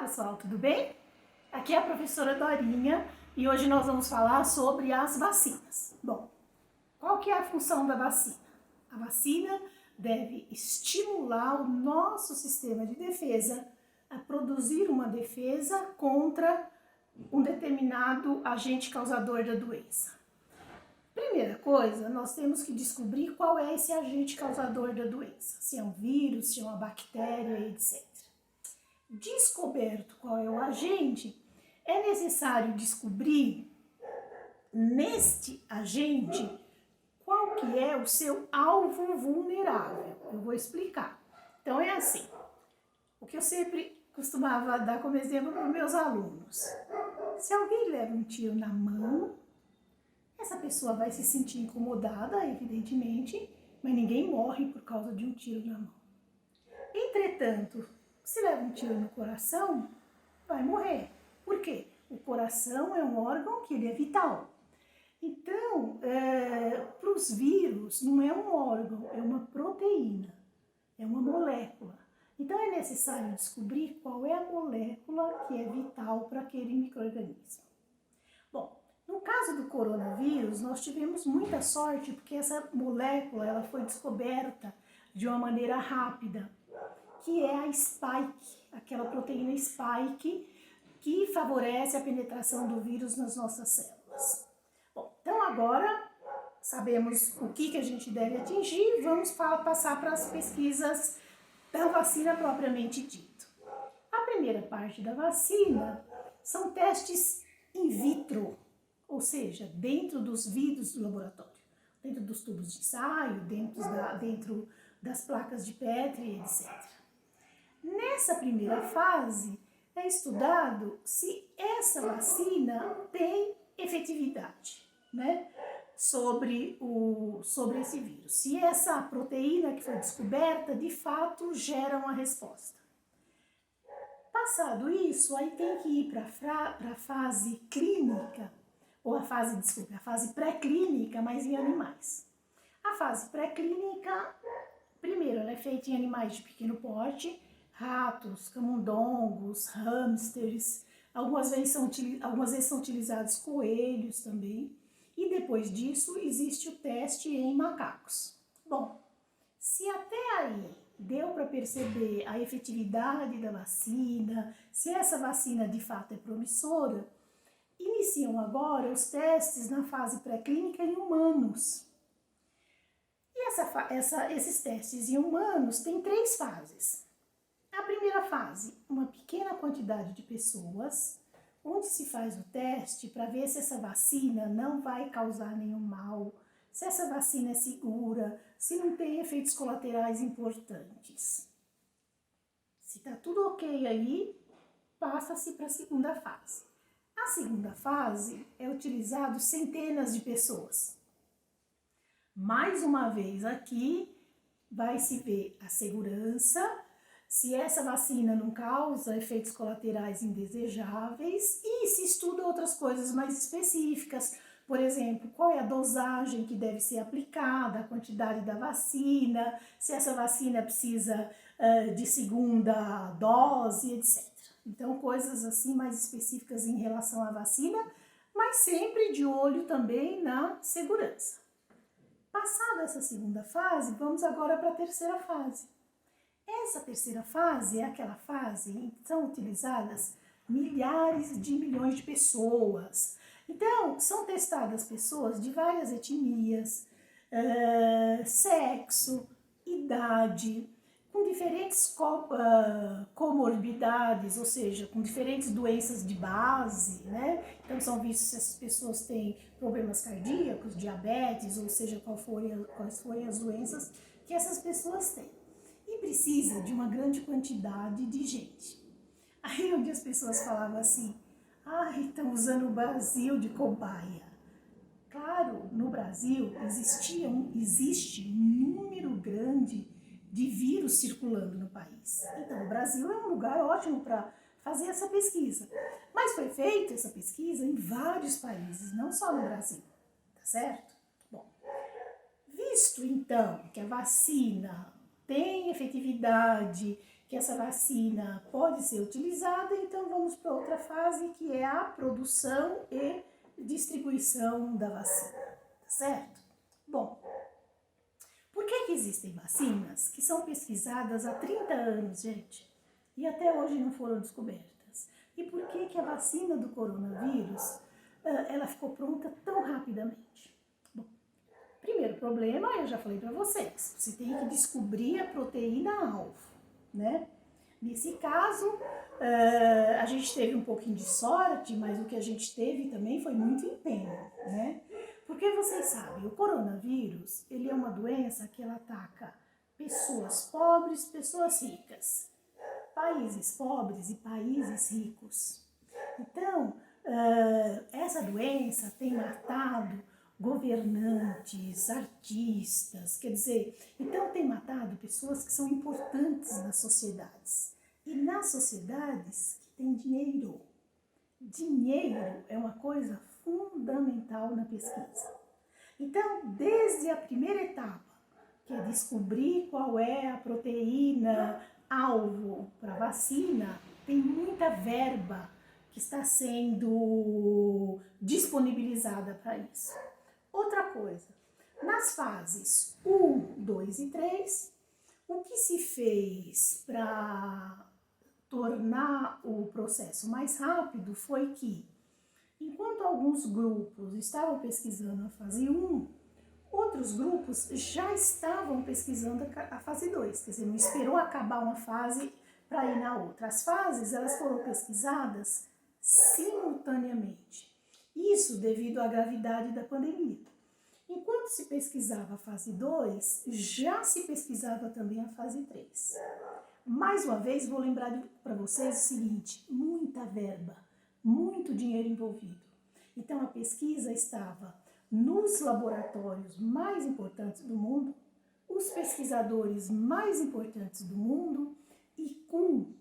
pessoal, tudo bem? Aqui é a professora Dorinha e hoje nós vamos falar sobre as vacinas. Bom, qual que é a função da vacina? A vacina deve estimular o nosso sistema de defesa a produzir uma defesa contra um determinado agente causador da doença. Primeira coisa, nós temos que descobrir qual é esse agente causador da doença, se é um vírus, se é uma bactéria, etc. Descoberto qual é o agente, é necessário descobrir neste agente qual que é o seu alvo vulnerável. Eu vou explicar. Então é assim, o que eu sempre costumava dar como exemplo para os meus alunos. Se alguém leva um tiro na mão, essa pessoa vai se sentir incomodada, evidentemente, mas ninguém morre por causa de um tiro na mão. Entretanto, se leva um tiro no coração, vai morrer. Por quê? O coração é um órgão que ele é vital. Então, para os vírus, não é um órgão, é uma proteína, é uma molécula. Então, é necessário descobrir qual é a molécula que é vital para aquele micro-organismo. Bom, no caso do coronavírus, nós tivemos muita sorte porque essa molécula ela foi descoberta de uma maneira rápida, que é a spike, aquela proteína spike que favorece a penetração do vírus nas nossas células. Bom, então agora sabemos o que a gente deve atingir, vamos passar para as pesquisas da vacina propriamente dito. A primeira parte da vacina são testes in vitro, ou seja, dentro dos vidros do laboratório, dentro dos tubos de ensaio, dentro das placas de Petri, etc. Nessa primeira fase, é estudado se essa vacina tem efetividade, né, sobre esse vírus. Se essa proteína que foi descoberta, de fato, gera uma resposta. Passado isso, aí tem que ir para a fase clínica, ou a fase pré-clínica, mas em animais. A fase pré-clínica, primeiro, ela é feita em animais de pequeno porte, ratos, camundongos, hamsters, algumas vezes são utilizados coelhos também, e depois disso existe o teste em macacos. Bom, se até aí deu para perceber a efetividade da vacina, se essa vacina de fato é promissora, iniciam agora os testes na fase pré-clínica em humanos. E esses testes em humanos têm 3 fases. A primeira fase, uma pequena quantidade de pessoas, onde se faz o teste para ver se essa vacina não vai causar nenhum mal, se essa vacina é segura, se não tem efeitos colaterais importantes. Se está tudo ok aí, passa-se para a segunda fase. A segunda fase é utilizado centenas de pessoas. Mais uma vez aqui, vai se ver a segurança, se essa vacina não causa efeitos colaterais indesejáveis e se estuda outras coisas mais específicas. Por exemplo, qual é a dosagem que deve ser aplicada, a quantidade da vacina, se essa vacina precisa de segunda dose, etc. Então, coisas assim mais específicas em relação à vacina, mas sempre de olho também na segurança. Passada essa segunda fase, vamos agora para a terceira fase. Essa terceira fase é aquela fase em que são utilizadas milhares de milhões de pessoas. Então, são testadas pessoas de várias etnias, sexo, idade, com diferentes comorbidades, ou seja, com diferentes doenças de base, né? Então, são vistos se essas pessoas têm problemas cardíacos, diabetes, ou seja, quais forem as doenças que essas pessoas têm. E precisa de uma grande quantidade de gente. Aí onde as pessoas falavam assim, estão usando o Brasil de cobaia. Claro, no Brasil existe um número grande de vírus circulando no país. Então o Brasil é um lugar ótimo para fazer essa pesquisa. Mas foi feita essa pesquisa em vários países, não só no Brasil, tá certo? Bom, visto então que a vacina tem efetividade, que que essa vacina pode ser utilizada, então vamos para outra fase, que é a produção e distribuição da vacina, tá certo? Bom, por que existem vacinas que são pesquisadas há 30 anos, gente, e até hoje não foram descobertas? E por que a vacina do coronavírus, ela ficou pronta tão rapidamente? Bom, primeiro problema, eu já falei para vocês, você tem que descobrir a proteína-alvo, né? Nesse caso, a gente teve um pouquinho de sorte, mas o que a gente teve também foi muito empenho, né? Porque vocês sabem, o coronavírus, ele é uma doença que ela ataca pessoas pobres, pessoas ricas, países pobres e países ricos. Então, essa doença tem matado governantes, artistas, quer dizer, então tem matado pessoas que são importantes nas sociedades. E nas sociedades que tem dinheiro. Dinheiro é uma coisa fundamental na pesquisa. Então, desde a primeira etapa, que é descobrir qual é a proteína-alvo para a vacina, tem muita verba que está sendo disponibilizada para isso. Outra coisa, nas fases 1, 2 e 3, o que se fez para tornar o processo mais rápido foi que, enquanto alguns grupos estavam pesquisando a fase 1, outros grupos já estavam pesquisando a fase 2, quer dizer, não esperou acabar uma fase para ir na outra. As fases, elas foram pesquisadas simultaneamente. Isso devido à gravidade da pandemia. Enquanto se pesquisava a fase 2, já se pesquisava também a fase 3. Mais uma vez, vou lembrar para vocês o seguinte, muita verba, muito dinheiro envolvido. Então, a pesquisa estava nos laboratórios mais importantes do mundo, os pesquisadores mais importantes do mundo e com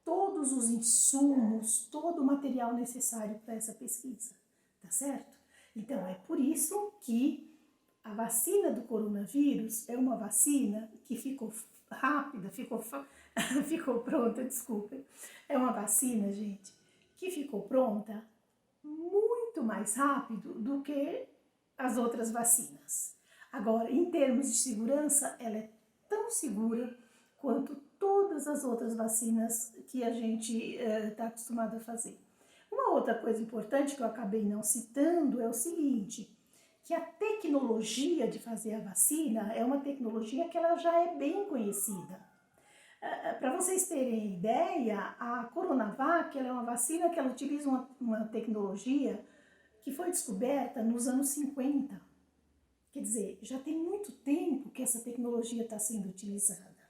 todos os insumos, todo o material necessário para essa pesquisa, tá certo? Então, é por isso que a vacina do coronavírus é uma vacina que ficou rápida, ficou pronta, desculpem. É uma vacina, gente, que ficou pronta muito mais rápido do que as outras vacinas. Agora, em termos de segurança, ela é tão segura quanto todas as outras vacinas que a gente está acostumado a fazer. Uma outra coisa importante que eu acabei não citando é o seguinte, que a tecnologia de fazer a vacina é uma tecnologia que ela já é bem conhecida. Para vocês terem ideia, a Coronavac ela é uma vacina que ela utiliza uma tecnologia que foi descoberta nos anos 50. Quer dizer, já tem muito tempo que essa tecnologia está sendo utilizada.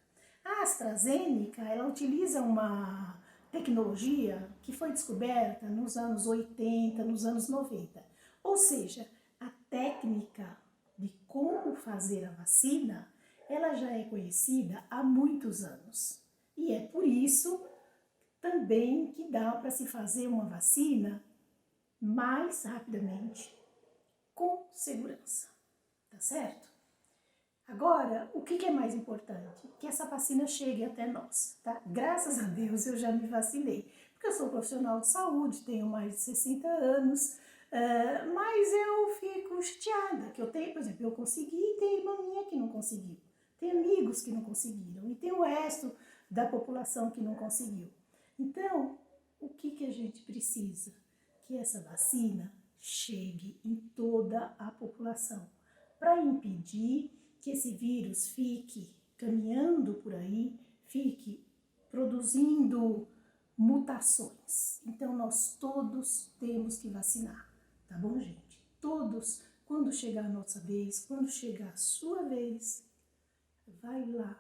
A AstraZeneca, ela utiliza uma tecnologia que foi descoberta nos anos 80, nos anos 90. Ou seja, a técnica de como fazer a vacina, ela já é conhecida há muitos anos. E é por isso também que dá para se fazer uma vacina mais rapidamente, com segurança. Tá certo? Agora, o que é mais importante? Que essa vacina chegue até nós, tá? Graças a Deus eu já me vacinei, porque eu sou profissional de saúde, tenho mais de 60 anos, mas eu fico chateada, que eu tenho, por exemplo, eu consegui e tem irmã minha que não conseguiu, tem amigos que não conseguiram e tem o resto da população que não conseguiu. Então, o que a gente precisa? Que essa vacina chegue em toda a população, para impedir que esse vírus fique caminhando por aí, fique produzindo mutações. Então, nós todos temos que vacinar, tá bom, gente? Todos, quando chegar a nossa vez, quando chegar a sua vez, vai lá,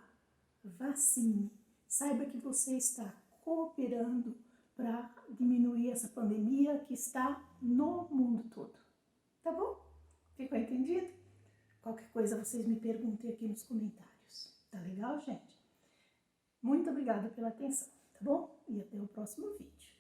vacine. Saiba que você está cooperando para diminuir essa pandemia que está no mundo todo. Tá bom? Ficou entendido? Qualquer coisa vocês me perguntem aqui nos comentários. Tá legal, gente? Muito obrigada pela atenção, tá bom? E até o próximo vídeo.